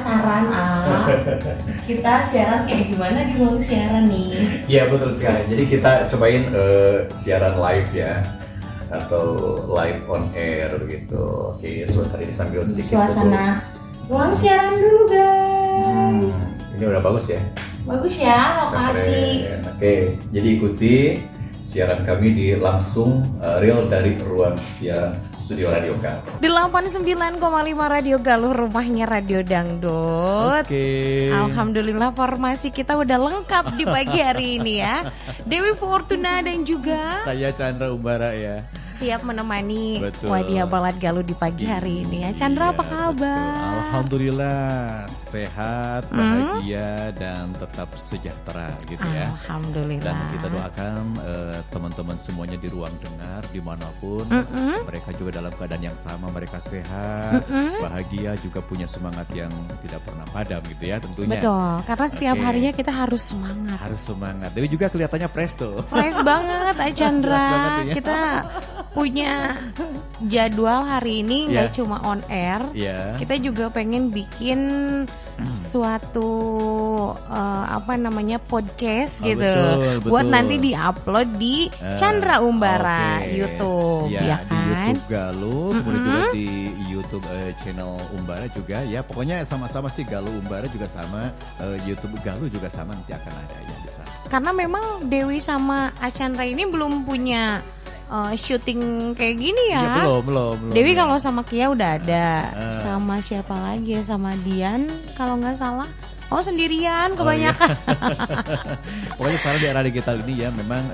penasaran kita siaran kayak gimana di ruang siaran nih? Iya betul sekali. Jadi kita cobain siaran live ya, atau live on air gitu. Oke, sebentar ini sambil sedikit suasana ruang siaran dulu guys. Ini udah bagus ya? Bagus ya lokasi. Oke, jadi ikuti siaran kami di langsung real dari ruang siaran Studio Radio Galuh. 89,5 Radio Galuh, rumahnya Radio Dangdut. Oke. Alhamdulillah formasi kita udah lengkap di pagi hari ini ya. Dewi Fortuna dan juga saya Chandra Umbara ya. Siap menemani Betul. Wadia Balad Galuh di pagi hari ini ya. Chandra, apa kabar? Betul. Alhamdulillah sehat, bahagia dan tetap sejahtera gitu ya. Alhamdulillah. Dan kita doakan teman-teman semuanya di ruang dengar dimanapun mereka juga dalam keadaan yang sama, mereka sehat, bahagia, juga punya semangat yang tidak pernah padam gitu ya tentunya. Betul, karena setiap harinya kita harus semangat. Harus semangat. Dewi juga kelihatannya fresh tuh. Fresh banget, Chandra. Fresh banget ya. Kita punya jadwal hari ini nggak cuma on air. Kita juga pengen bikin suatu podcast gitu. Betul. Buat nanti diupload di Chandra Umbara YouTube ya kan? Di YouTube Galuh, kemudian juga di YouTube channel Umbara juga ya. Pokoknya sama-sama sih, Galuh Umbara juga sama, YouTube Galuh juga sama, nanti akan ada yang bisa. Karena memang Dewi sama Chandra ini belum punya syuting kayak gini ya. Belum. Dewi kalau sama Kia udah ada. Sama siapa lagi ya? Sama Dian kalau nggak salah. Oh, sendirian kebanyakan. Pokoknya sekarang di era digital ini ya memang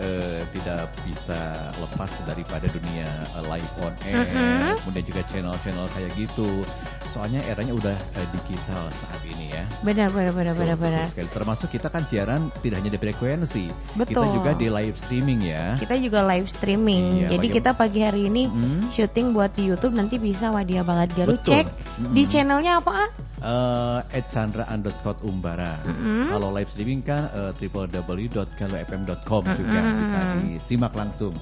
tidak bisa lepas daripada dunia live on air, kemudian juga channel-channel kayak gitu. Soalnya eranya udah digital saat ini ya. Benar. Termasuk kita kan siaran tidak hanya di frekuensi, betul. kita juga di live streaming ya. Kita juga live streaming. Jadi kita pagi hari ini syuting buat di YouTube, nanti bisa Wadia Balad Galuh cek di channelnya apa? @chandra_umbara. Kalau live streaming kan www.galuhfm.com juga bisa disimak langsung.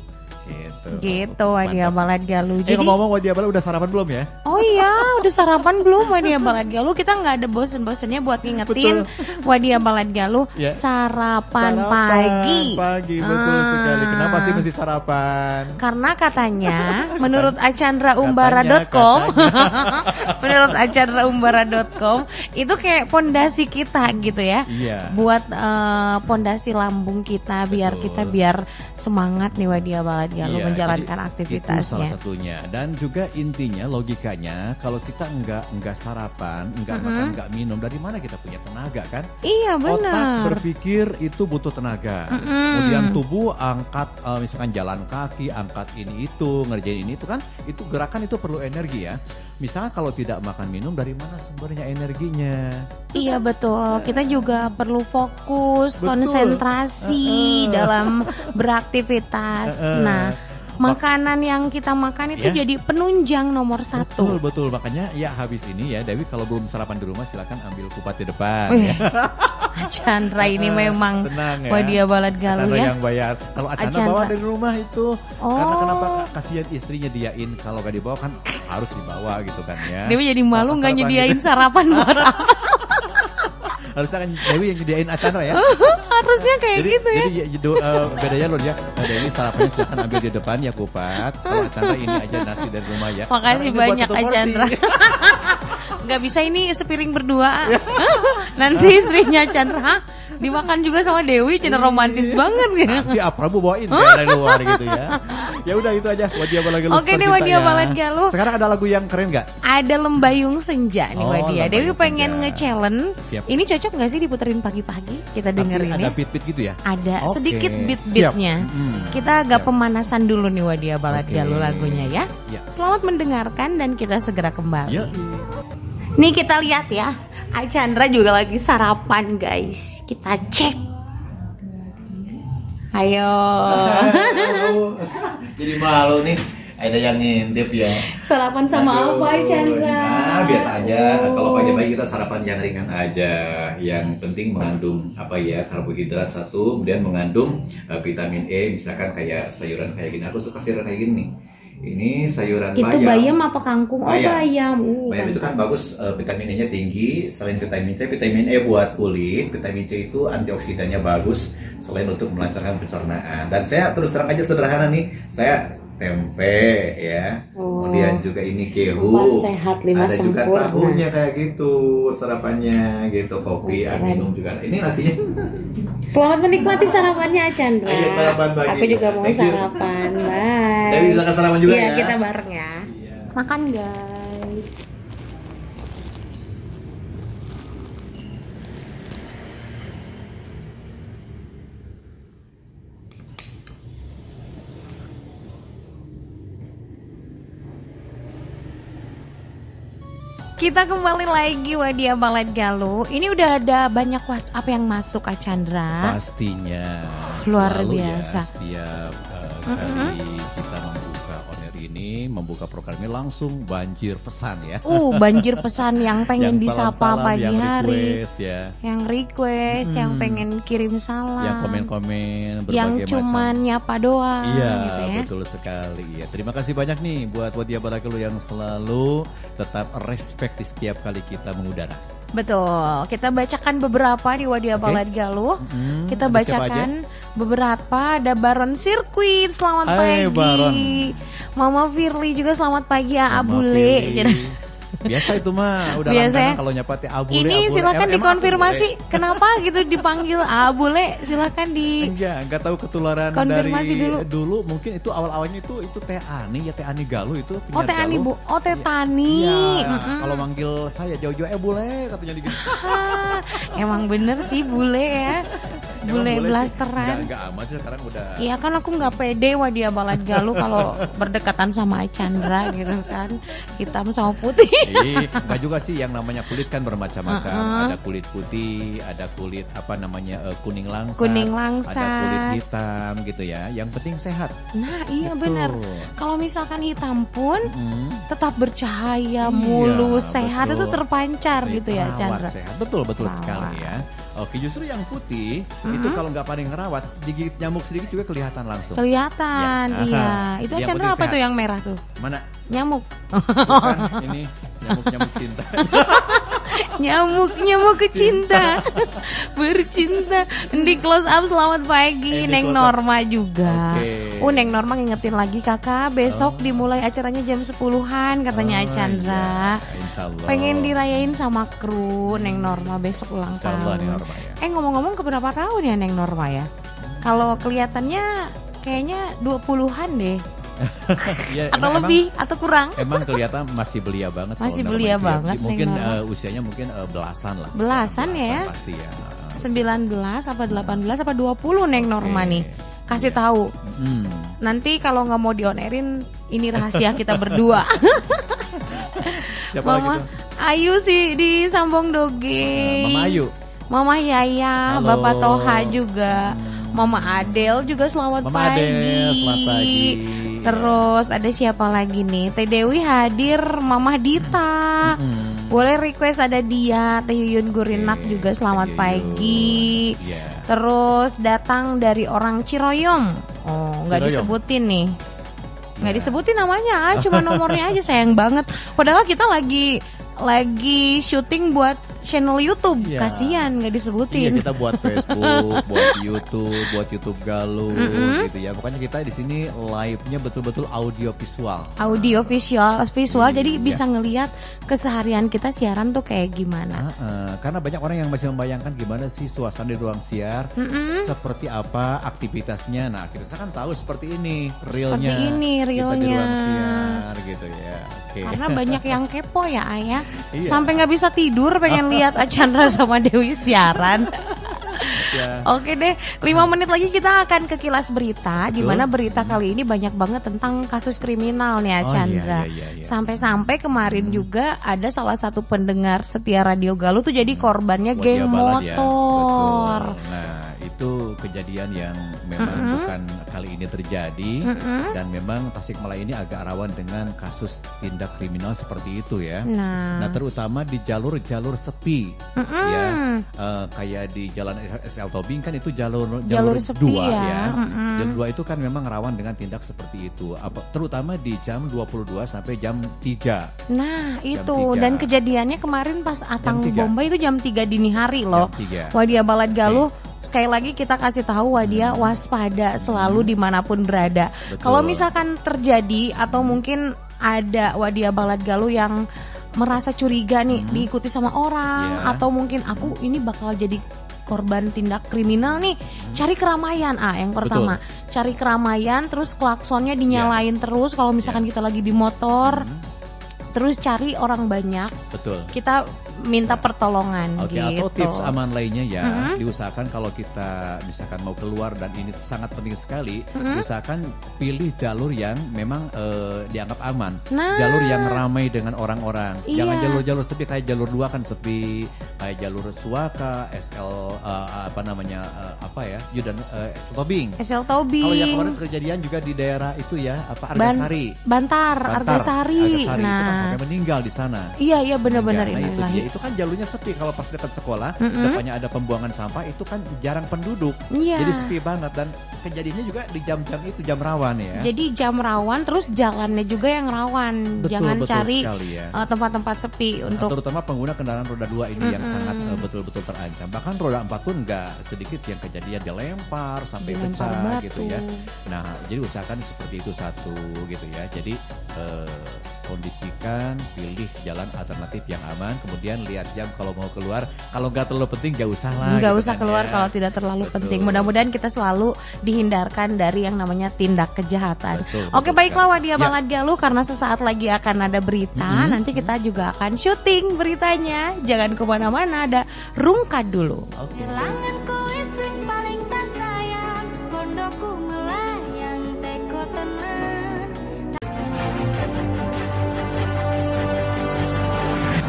Gitu Wadia Balad Galuh. Jadi ngomong Wadia Balad udah sarapan belum ya? Oh iya, udah sarapan belum Wadia Balad Galuh? Kita nggak ada bosen-bosennya buat ngingetin Wadia Balad Galuh sarapan pagi. Betul sekali. Kenapa sih mesti sarapan? Karena katanya menurut achandraumbara.com menurut achandraumbara.com itu kayak pondasi kita gitu ya. Buat pondasi lambung kita, biar kita semangat nih Wadia Balad Galuh menjalankan aktivitasnya. Itu salah satunya. Dan juga intinya logikanya kalau kita nggak sarapan, nggak makan, nggak minum, dari mana kita punya tenaga kan? Iya benar. Otak berpikir itu butuh tenaga. Kemudian tubuh angkat misalkan jalan kaki, angkat ini itu, ngerjain ini itu kan, itu gerakan itu perlu energi ya. Misalnya kalau tidak makan minum, dari mana sumbernya energinya? Iya betul, kita juga perlu fokus, konsentrasi dalam beraktivitas. Nah, makanan yang kita makan itu jadi penunjang nomor 1. Betul, makanya ya habis ini ya Dewi kalau belum sarapan di rumah silakan ambil kupat di depan. Chandra ini memang Wadia Balad Galuh ya. Yang bayar. Kalau Chandra bawa dari rumah itu, karena kenapa kasihan istrinya diain, kalau gak dibawa kan harus dibawa gitu kan ya. Dewi jadi malu nggak nyediain sarapan buat apa. Harusnya kan Dewi yang nyediain Chandra ya. Harusnya kayak gitu ya. Jadi bedanya loh ya. Dewi sarapannya silakan ambil di depan ya kupat. Kalau Chandra ini aja nasi dari rumah ya. Makasih banyak Chandra. Nggak bisa ini sepiring berdua. Nanti istrinya Chandra dimakan juga sama Dewi, Chandra romantis banget ya. Nanti Prabu bawain dari luar gitu ya. Ya udah itu aja Wadia Balad Galuh. Oke nih Wadia Balad Galuh. Sekarang ada lagu yang keren nggak? Ada Lembayung Senja nih Wadia. Dewi pengen nge-challenge. Ini cocok nggak sih diputerin pagi-pagi? Kita dengerin ya. Ada beat-beat gitu ya? Ada sedikit beat-beatnya. Kita agak pemanasan dulu nih Wadia Balad Galuh lagunya ya. Selamat mendengarkan dan kita segera kembali. Nih kita lihat ya, Chandra juga lagi sarapan guys. Kita cek. Ayo. Jadi malu nih, ada yang ngintip ya. Sarapan sama apa Chandra? Nah, biasa aja. Kalau pagi-pagi kita sarapan yang ringan aja. Yang penting mengandung karbohidrat 1, kemudian mengandung vitamin E. Misalkan kayak sayuran kayak gini. Aku suka sayuran kayak gini nih. Ini sayuran itu bayam. Bayam apa kangkung? Oh bayam. Bayam itu kan bagus, vitamin E-nya tinggi. Selain vitamin C, vitamin E buat kulit. Vitamin C itu antioksidannya bagus. Selain untuk melancarkan pencernaan. Dan saya terus terang aja sederhana nih. Saya tempe ya. Kemudian juga ini kehu. Sehat 5 ada sempurna. juga tahunya kayak gitu sarapannya gitu. Kopi, minum juga. Ini nasinya. Selamat menikmati sarapannya Chandra. Ayo, sarapan pagi. Aku juga mau sarapan. Bye. Dewi silakan sarapan juga ya. ya. Kita bareng ya. Makan guys. Kita kembali lagi Wadia Balet Galuh. Ini udah ada banyak WhatsApp yang masuk Kak Chandra. Pastinya. Luar biasa. Ya, setiap kali kita membuka on air ini, membuka program ini langsung banjir pesan ya. Banjir pesan yang pengen yang disapa pagi yang hari. Request, ya. Yang request, yang pengen kirim salam. Yang komen-komen berbagai yang cuman macam. nyapa doang Iya, gitu ya. betul sekali. Ya, terima kasih banyak nih buat Wadia Balet Galuh yang selalu tetap respect di setiap kali kita mengudara. Betul, kita bacakan beberapa di Wadia Balet Galuh. Kita bacakan beberapa. Ada Baron Sirkuit, selamat pagi. Baron. Mama Firly juga selamat pagi ya Abule. Biasa itu mah udah biasa ya? kalau nyapa teh Abule. Ini Abule. silakan dikonfirmasi kenapa gitu dipanggil Abule, silakan di enggak tahu ketularan konfirmasi dari dulu mungkin itu awal-awalnya itu Teh Ani ya, Teh Ani Galuh itu penyiar Teh Ani Galuh. Bu. Teh Tani. Iya, kalau manggil saya jauh-jauh Bule katanya gitu. Emang bener sih bule ya. Bule blasteran. Enggak amat sih sekarang udah. Iya kan aku nggak pede Wadia Balet Galuh kalau berdekatan sama Chandra gitu kan. Hitam sama putih. Enggak juga sih, yang namanya kulit kan bermacam-macam. Ada kulit putih, ada kulit apa namanya kuning langsat, ada kulit hitam gitu ya. Yang penting sehat. Nah iya benar. Kalau misalkan hitam pun tetap bercahaya, mulus, sehat, itu terpancar gitu ya Chandra. Sehat. Betul sekali ya. Oke, justru yang putih itu kalau nggak pandai ngerawat, digigit nyamuk sedikit juga kelihatan langsung. Kelihatan, ya. Iya. Itu Chandra apa sehat. Tuh yang merah tuh? Mana? Nyamuk. Bukan, ini nyamuk cinta. Nyamuk cinta. Bercinta. Di close up selamat pagi Neng Norma juga. Neng Norma ngingetin lagi kakak, besok dimulai acaranya jam 10-an katanya Chandra. Iya, pengen dirayain sama kru Neng Norma besok ulang tahun. Ya. Ngomong-ngomong keberapa tahun ya Neng Norma ya? Kalau kelihatannya kayaknya 20-an deh. Ya, atau lebih atau kurang? Emang kelihatan masih belia banget. Masih belia banget. Mungkin usianya mungkin belasan lah. Belasan ya? Pasti ya. 19 apa 18 apa 20 Neng Norma nih. Kasih tahu. Nanti kalau nggak mau di-on-airin, ini rahasia kita berdua. Mama Ayu sih di Sambong Dogeng. Mama Ayu. Mama Yaya, halo. Bapak Toha juga. Mama Adel juga selamat pagi. Adel, selamat pagi. Terus ada siapa lagi nih? Teh Dewi hadir, Mama Dita. Boleh request ada dia, Teh Yuyun Gurinak juga selamat pagi. Terus datang dari orang Ciroyom. Nggak disebutin nih. Nggak disebutin namanya, cuma nomornya aja, sayang banget. Padahal kita lagi syuting buat channel YouTube, kasihan nggak disebutin. Iya, kita buat Facebook, buat YouTube Galuh, gitu ya. Pokoknya kita di sini live-nya betul-betul audio visual. Jadi bisa ngelihat keseharian kita siaran tuh kayak gimana. Karena banyak orang yang masih membayangkan gimana sih suasana di ruang siar, seperti apa aktivitasnya. Nah, kita kan tahu seperti ini realnya. Seperti ini realnya. Kita di ruang siar, gitu ya. Karena banyak yang kepo ya Ayah, sampai nggak bisa tidur pengen lihat Chandra sama Dewi siaran. Oke deh, 5 menit lagi kita akan ke kilas berita. Di mana berita kali ini banyak banget tentang kasus kriminal nih Chandra. Sampai-sampai kemarin juga ada salah satu pendengar setia Radio Galuh tuh jadi korbannya geng motor. Nah itu kejadian yang memang bukan kali ini terjadi dan memang Tasikmalaya ini agak rawan dengan kasus tindak kriminal seperti itu ya. Nah terutama di jalur-jalur sepi ya, kayak di Jalan SL Tobing kan itu jalur sepi 2 ya. Jalur 2 itu kan memang rawan dengan tindak seperti itu, terutama di jam 22 sampai jam 3. Nah itu dan kejadiannya kemarin pas Atang Bomba itu jam 3 dini hari loh. Wadia Balad Galuh. Sekali lagi kita kasih tahu Wadia waspada selalu dimanapun berada. Kalau misalkan terjadi atau mungkin ada Wadia Balad Galuh yang merasa curiga nih diikuti sama orang atau mungkin aku ini bakal jadi korban tindak kriminal nih, cari keramaian. Yang pertama cari keramaian, terus klaksonnya dinyalain terus kalau misalkan kita lagi di motor. Terus cari orang banyak. Kita minta pertolongan gitu. Atau tips aman lainnya ya, diusahakan kalau kita misalkan mau keluar dan ini sangat penting sekali, usahakan pilih jalur yang memang dianggap aman. Jalur yang ramai dengan orang-orang. Jangan jalur-jalur sepi kayak jalur 2 kan sepi, kayak jalur Suaka, SL SL Tobing. Kalau yang kemarin kejadian juga di daerah itu ya, Argasari. Bantar, Argasari. Nah, sampai meninggal di sana. Iya benar-benar itu kan jalurnya sepi. Kalau pas dekat sekolah, depannya ada pembuangan sampah, itu kan jarang penduduk. Jadi sepi banget dan kejadiannya juga di jam-jam itu, jam rawan ya. Jadi jam rawan, terus jalannya juga yang rawan. Jangan cari tempat-tempat sepi untuk terutama pengguna kendaraan roda 2 ini yang sangat betul-betul terancam. Bahkan roda 4 pun nggak sedikit yang kejadian dilempar sampai pecah gitu ya. Nah, jadi usahakan seperti itu satu gitu ya. Jadi kondisikan, pilih jalan alternatif yang aman, kemudian lihat jam kalau mau keluar. Kalau nggak terlalu penting nggak usah lah. Nggak usah keluar kalau tidak terlalu penting. Mudah-mudahan kita selalu dihindarkan dari yang namanya tindak kejahatan. Oke, baiklah Wadia Balad Galuh, karena sesaat lagi akan ada berita. Nanti kita juga akan syuting beritanya. Jangan kemana-mana, ada Rungkad dulu.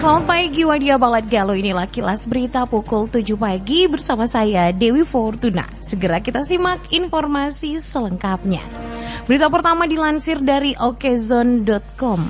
Selamat pagi Wadia Balad Galuh, inilah Kilas Berita pukul 7 pagi bersama saya Dewi Fortuna. Segera kita simak informasi selengkapnya. Berita pertama dilansir dari okezone.com.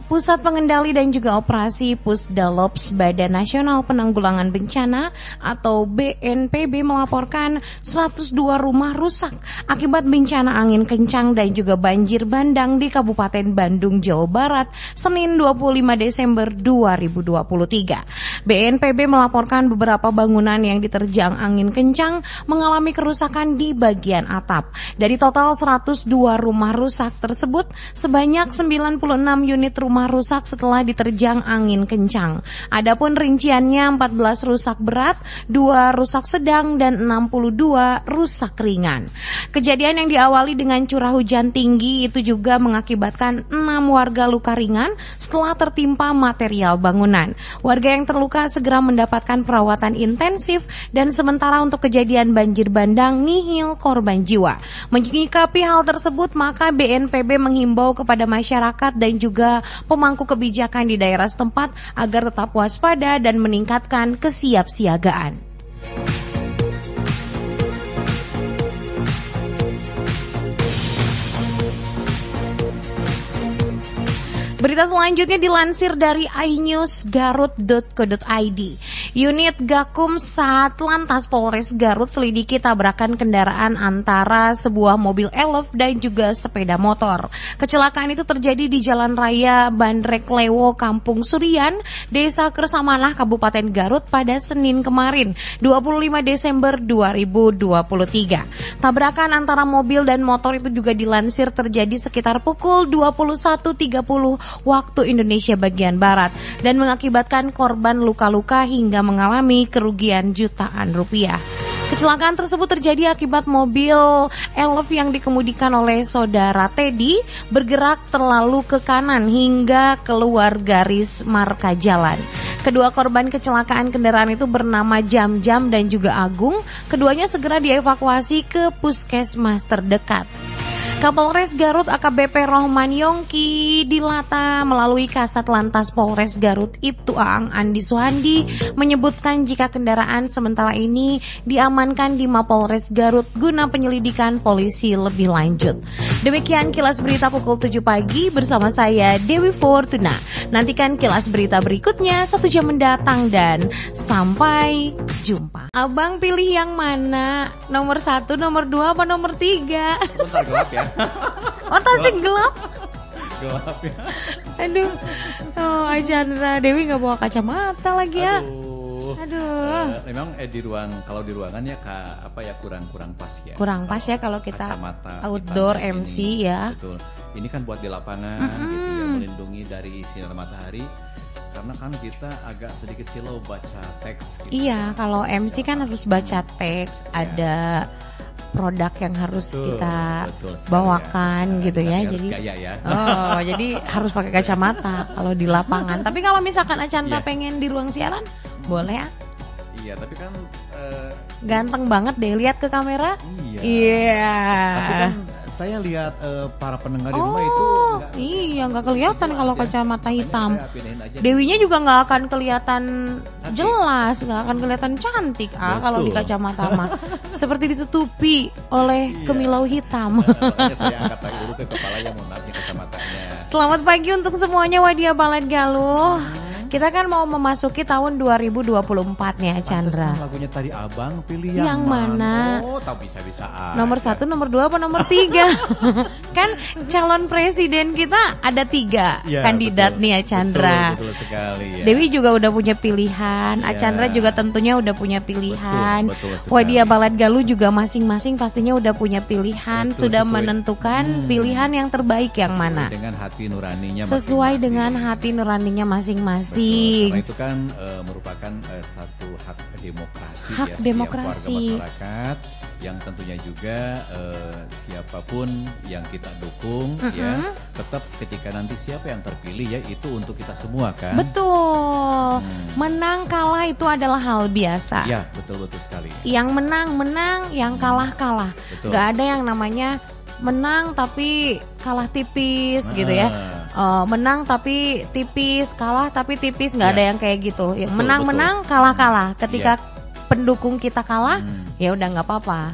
Pusat Pengendali dan juga Operasi Pusdalops Badan Nasional Penanggulangan Bencana atau BNPB melaporkan 102 rumah rusak akibat bencana angin kencang dan juga banjir bandang di Kabupaten Bandung, Jawa Barat, Senin 25 Desember 2023. BNPB melaporkan beberapa bangunan yang diterjang angin kencang mengalami kerusakan di bagian atap. Dari total 102 rumah rusak tersebut, sebanyak 96 unit rumah rusak setelah diterjang angin kencang. Adapun rinciannya 14 rusak berat, 2 rusak sedang, dan 62 rusak ringan. Kejadian yang diawali dengan curah hujan tinggi itu juga mengakibatkan 6 warga luka ringan setelah tertimpa material bangunan. Warga yang terluka segera mendapatkan perawatan intensif dan sementara untuk kejadian banjir bandang nihil korban jiwa. Menyikapi hal tersebut, maka BNPB menghimbau kepada masyarakat dan juga pemangku kebijakan di daerah setempat agar tetap waspada dan meningkatkan kesiapsiagaan. Berita selanjutnya dilansir dari iNewsGarut.co.id. Unit Gakum Satlantas Polres Garut selidiki tabrakan kendaraan antara sebuah mobil elf dan juga sepeda motor. Kecelakaan itu terjadi di Jalan Raya Bandrek Lewo, Kampung Surian, Desa Kersamanah, Kabupaten Garut pada Senin kemarin, 25 Desember 2023. Tabrakan antara mobil dan motor itu juga dilansir terjadi sekitar pukul 21.30 waktu Indonesia bagian Barat dan mengakibatkan korban luka-luka hingga mengalami kerugian jutaan rupiah. Kecelakaan tersebut terjadi akibat mobil elf yang dikemudikan oleh saudara Teddy bergerak terlalu ke kanan hingga keluar garis marka jalan. Kedua korban kecelakaan kendaraan itu bernama Jam-Jam dan juga Agung. Keduanya segera dievakuasi ke puskesmas terdekat. Kapolres Garut AKBP Rohman Yongki dilata melalui Kasat Lantas Polres Garut Ibtu Aang Andi Suhandi menyebutkan jika kendaraan sementara ini diamankan di Mapolres Garut guna penyelidikan polisi lebih lanjut. Demikian kilas berita pukul 7 pagi bersama saya Dewi Fortuna. Nantikan kilas berita berikutnya 1 jam mendatang dan sampai jumpa. Abang pilih yang mana? Nomor 1, nomor 2, apa nomor 3? Sebentar gelap ya. Oh, tasik gelap. Gelap ya. Aduh. Oh, Chandra, Dewi nggak bawa kacamata lagi ya. Aduh. Memang di ruangan ya kurang pas ya. Kurang pas ya kalau kita kacamata outdoor MC ini. ya. Betul. Ini kan buat di lapangan gitu ya, melindungi dari sinar matahari. Karena kan kita agak sedikit silau baca teks gitu. Iya, kalau MC kan harus baca teks, ada produk yang harus kita bawakan gitu ya. Jadi ya. Oh, jadi harus pakai kacamata kalau di lapangan. Tapi kalau misalkan Achandra pengen di ruang siaran, boleh ya? Iya, tapi kan ganteng banget deh, lihat ke kamera. Iya. Tapi kan saya lihat para pendengar di rumah itu nggak kelihatan kalau kacamata hitam. Dewinya juga nggak akan kelihatan jelas, nggak akan kelihatan cantik kalau di kacamata mah. Seperti ditutupi oleh kemilau hitam. Saya angkat lagi dulu ke kepalanya, mohon maaf kacamatanya. Selamat pagi untuk semuanya Wadia Balad Galuh. Kita kan mau memasuki tahun 2024 nih Chandra. Pantesan lagunya tadi abang pilih yang mana? Oh, tak bisa. Nomor 1, nomor 2, apa nomor 3? Kan calon presiden kita ada 3 kandidat nih Chandra. Betul sekali ya. Dewi juga udah punya pilihan, Chandra juga tentunya udah punya pilihan. Wadia Balad Galuh juga masing-masing pastinya udah punya pilihan, sudah menentukan pilihan yang terbaik yang mana. Dengan hati nuraninya sesuai dengan hati nuraninya masing-masing. Karena itu kan merupakan satu hak demokrasi hak ya, demokrasi warga masyarakat yang tentunya juga siapapun yang kita dukung ya tetap ketika nanti siapa yang terpilih ya itu untuk kita semua kan. Betul. Menang kalah itu adalah hal biasa. Ya betul sekali. Yang menang, yang kalah. Gak ada yang namanya menang tapi kalah tipis gitu ya. Menang tapi tipis, kalah tapi tipis, nggak ada yang kayak gitu. Menang, kalah. Ketika pendukung kita kalah, ya udah nggak apa-apa.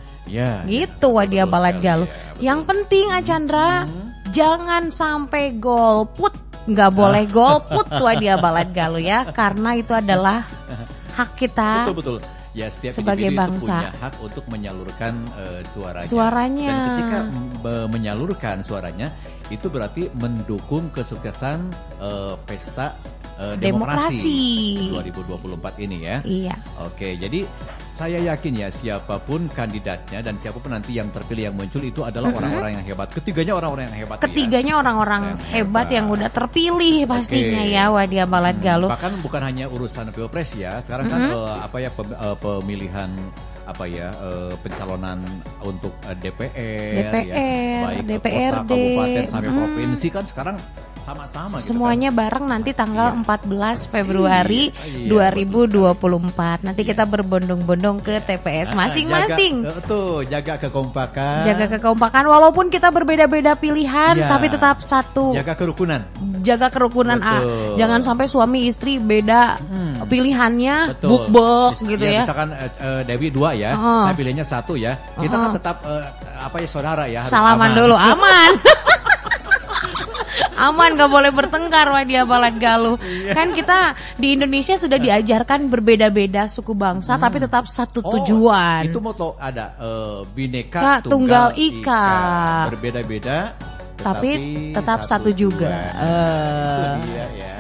Gitu Wadia Balad Galuh. Yang penting Achandra, jangan sampai golput, nggak boleh golput Wadia Balad Galuh ya, karena itu adalah hak kita. Betul. Ya, setiap sebagai individu bangsa itu punya hak untuk menyalurkan suaranya. Dan ketika menyalurkan suaranya, itu berarti mendukung kesuksesan pesta demokrasi 2024 ini ya. Iya. Oke, jadi saya yakin ya siapapun kandidatnya dan siapapun nanti yang terpilih yang muncul itu adalah orang-orang yang hebat. Ketiganya orang-orang yang hebat. Ketiganya orang-orang hebat yang udah terpilih pastinya ya Wadia Balad Galuh. Bahkan bukan hanya urusan pilpres ya. Sekarang kan pemilihan pencalonan untuk DPR ya, baik DPRD, kota, kabupaten sampai provinsi kan sekarang sama-sama semuanya gitu kan. Bareng nanti tanggal 14 Februari 2024. Nanti kita berbondong-bondong ke TPS masing-masing. Jaga kekompakan. Jaga kekompakan walaupun kita berbeda-beda pilihan tapi tetap satu. Jaga kerukunan. Jaga kerukunan. Jangan sampai suami istri beda pilihannya buk-buk gitu ya. Misalkan Dewi 2 ya, saya pilihnya 1 ya. Kita kan tetap saudara ya. Salaman dulu aman. Aman, gak boleh bertengkar Wadia Balad Galuh. Kan kita di Indonesia sudah diajarkan berbeda-beda suku bangsa tapi tetap satu tujuan. Itu moto ada Bhinneka Tunggal Ika. Berbeda-beda tapi tetap satu juga. Itu dia ya.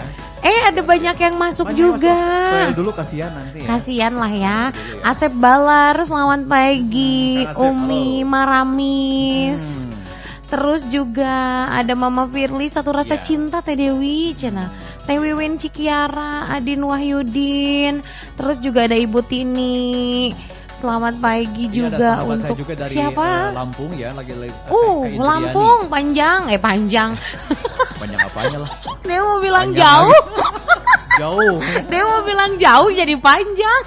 Ada banyak yang masuk juga. Dulu kasihan nanti ya. Kasihan lah ya. Asep Balar, selamat pagi. Umi Maramis. Terus juga ada Mama Firly, Satu Rasa Cinta Teh Dewi, Teh Wiwin Cikiara, Adin Wahyudin. Terus juga ada Ibu Tini. Selamat pagi juga untuk juga dari, siapa? Lampung ya, lagi Lampung panjang. Panjang apanya lah. Dia mau bilang jauh. Jauh. Dia mau bilang jauh jadi panjang.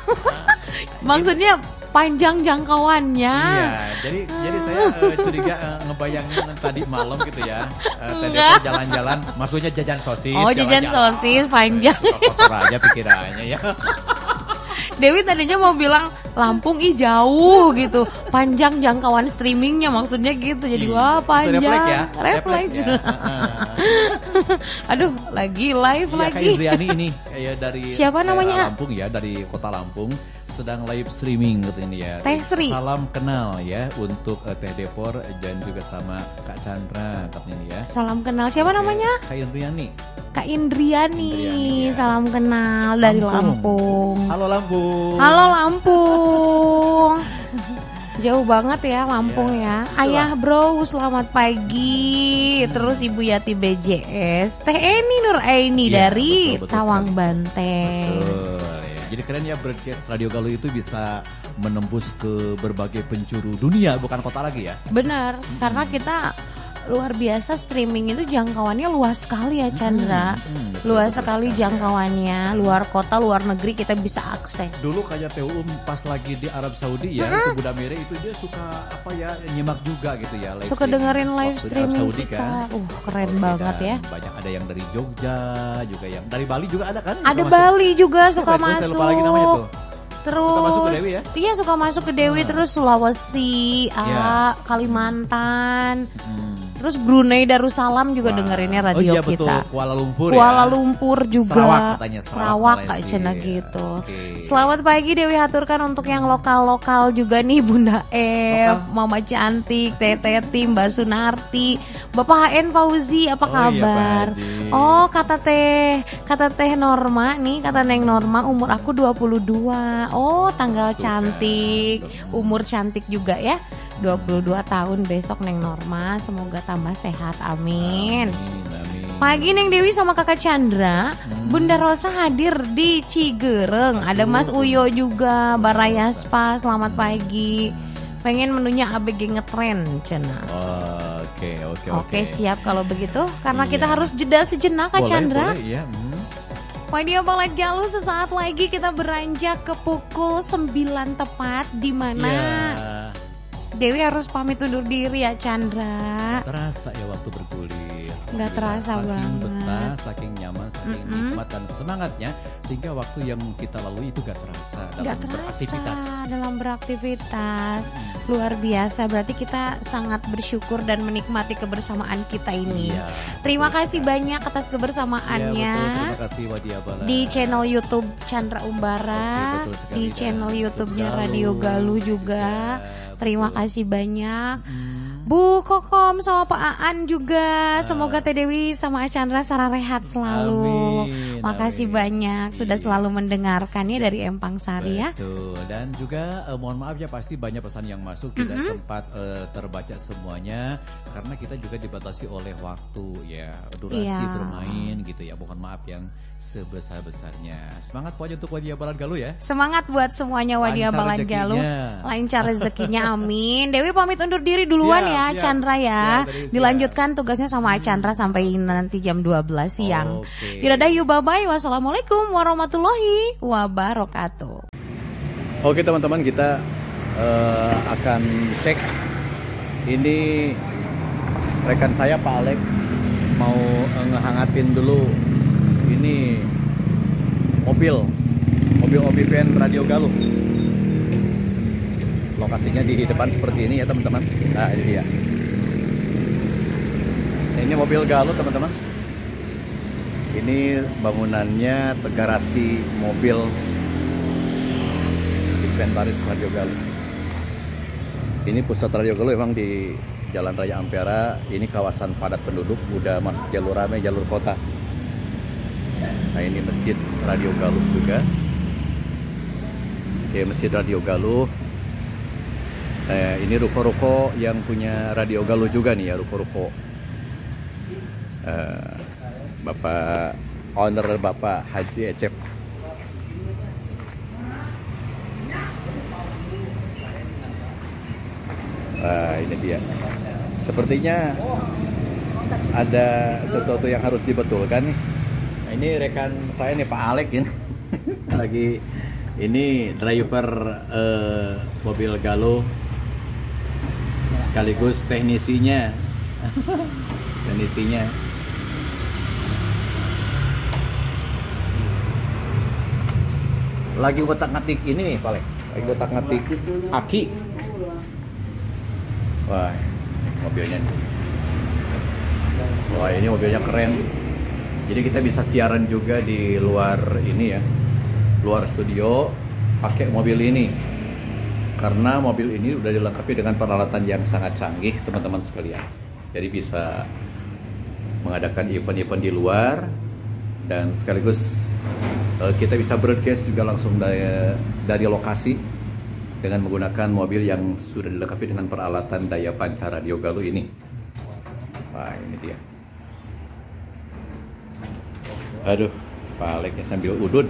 Maksudnya panjang jangkauannya. Iya, Jadi saya curiga ngebayangin tadi malam gitu ya. Tadi jalan-jalan, maksudnya jajan sosis. Oh, jajan sosis panjang. Kotor aja pikirannya ya. Dewi tadinya mau bilang Lampung jauh gitu, panjang jangkauan streamingnya maksudnya gitu. Jadi wah panjang, refleks ya. Aduh, lagi live ya, lagi. Kak Indriani ini ya dari siapa namanya? Lampung ya, dari kota Lampung. Sedang live streaming katanya ya. Teh Sri. Salam kenal ya untuk Teh Depor dan juga sama Kak Chandra katanya ya. Salam kenal. Siapa namanya? Kak Indriani. Kak Indriani ya. Salam kenal dari Lampung. Halo Lampung. Halo Lampung. Jauh banget ya Lampung ya. Ayah bro, selamat pagi. Terus Ibu Yati BJS, Teh Eni Nur Aini dari betul Tawang sekali. Banteng. Betul. Jadi keren ya, broadcast Radio Galuh itu bisa menembus ke berbagai penjuru dunia, bukan kota lagi ya. Benar, karena kita luar biasa, streaming itu jangkauannya luas sekali ya Chandra. Luas sekali jangkauannya, luar kota, luar negeri kita bisa akses. Dulu kayak TUM pas lagi di Arab Saudi ya, itu Buddha Mere itu dia suka nyimak juga gitu ya. Suka dengerin live streaming Saudi, kita. Kan. Keren banget ya. Banyak ada yang dari Jogja juga, yang dari Bali juga ada kan? Ada Bali juga suka masuk. Saya lupa lagi namanya tuh. Terus suka masuk ke Dewi ya? Iya, suka masuk ke Dewi. Terus Sulawesi, Kalimantan. Terus Brunei Darussalam juga dengerinnya radio kita. Betul. Kuala Lumpur Kuala Lumpur juga. Sarawak katanya. Sarawak Kak Cena gitu. Selamat pagi Dewi, haturkan untuk yang lokal-lokal juga nih, Bunda F, Mama Cantik, Teti, Mbak Sunarti, Bapak HN Fauzi, apa kabar? Oh, kata Teh Norma nih, kata Neng Norma, umur aku 22. Oh, tanggal cantik, umur cantik juga ya. 22 tahun besok Neng Norma, semoga tambah sehat, amin. Pagi Neng Dewi sama Kakak Chandra, Bunda Rosa hadir di Cigereng, ada Mas Uyo juga, Baraya Spa, selamat pagi. Pengen menunya ABG ngetren, Cena. Oke, siap kalau begitu, karena kita harus jeda sejenak Kak Chandra. Boleh, iya. Wadia Balad Galuh, sesaat lagi kita beranjak ke pukul 9 tepat, di mana Dewi harus pamit undur diri ya Chandra. Terasa ya waktu bergulir. Nggak terasa saking banget. Betah, saking nyaman, saking nikmat dan semangatnya, sehingga waktu yang kita lalui itu gak terasa dalam beraktivitas. Luar biasa, berarti kita sangat bersyukur dan menikmati kebersamaan kita ini. Terima kasih banyak atas kebersamaannya. Terima kasih Wadia Balad. Di channel YouTube Chandra Umbara, di channel YouTube-nya Radio Galuh juga. Terima kasih banyak. Bu Kokom sama Pak Aan juga. Semoga Teh Dewi sama Chandra secara rehat selalu. Makasih banyak sudah selalu mendengarkannya dari Empang Sari ya. Betul. Dan juga mohon maaf ya, pasti banyak pesan yang masuk tidak sempat terbaca semuanya karena kita juga dibatasi oleh waktu ya, durasi bermain gitu ya. Mohon maaf yang sebesar-besarnya. Semangat pokoknya untuk Wadia Balad Galuh ya. Semangat buat semuanya Wadia Balad Galuh. Lancar rezekinya, amin. Dewi pamit undur diri duluan ya, Chandra ya. Dilanjutkan tugasnya sama Chandra sampai nanti jam 12 siang. Yaudah, bye-bye. Wassalamualaikum warahmatullahi wabarakatuh. Oke teman-teman, kita akan cek. Ini rekan saya Pak Alek mau ngehangatin dulu ini mobil OBPN Radio Galuh. Lokasinya di depan seperti ini ya teman-teman. Nah ini dia. Ini mobil Galuh teman-teman. Ini bangunannya garasi mobil inventaris Radio Galuh. Ini pusat Radio Galuh emang di Jalan Raya Ampera. Ini kawasan padat penduduk, udah masuk jalur ramai, jalur kota. Nah ini Masjid Radio Galuh juga. Oke, Masjid Radio Galuh. Ini ruko-ruko yang punya Radio Galuh juga nih ya, ruko-ruko. Bapak owner Bapak Haji Ecep. Ini dia. Sepertinya ada sesuatu yang harus dibetulkan nih. Nah, ini rekan saya nih Pak Alek ini. Lagi ini driver mobil Galuh sekaligus teknisinya. Teknisinya. Lagi ngotak-ngatik ini nih, Pak. Lagi ngotak-ngatik aki. Wah, mobilnya nih. Wah, ini mobilnya keren. Jadi kita bisa siaran juga di luar ini ya, luar studio pakai mobil ini. Karena mobil ini udah dilengkapi dengan peralatan yang sangat canggih, teman-teman sekalian. Jadi bisa mengadakan event-event di luar dan sekaligus kita bisa broadcast juga langsung dari lokasi dengan menggunakan mobil yang sudah dilengkapi dengan peralatan daya pancar radio Galuh ini. Wah, ini dia. Aduh, Pak Aleknya sambil udut.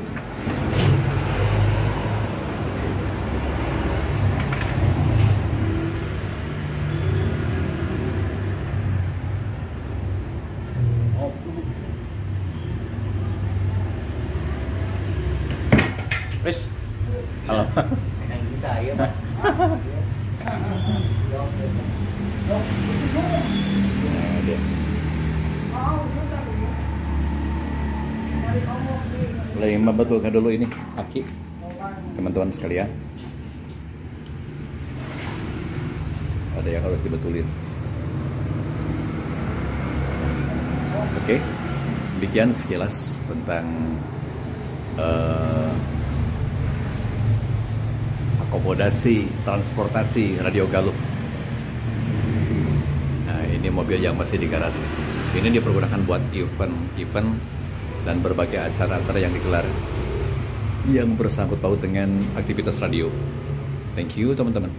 Wes, halo. Saya, Pak. Lagi membetulkan dulu ini aki, teman-teman sekalian. Ada yang harus dibetulin. Oke, demikian sekilas tentang akomodasi transportasi radio Galuh. Nah, ini mobil yang masih di garasi. Ini dipergunakan buat event dan berbagai acara-acara yang digelar yang bersangkut paut dengan aktivitas radio. Thank you teman-teman.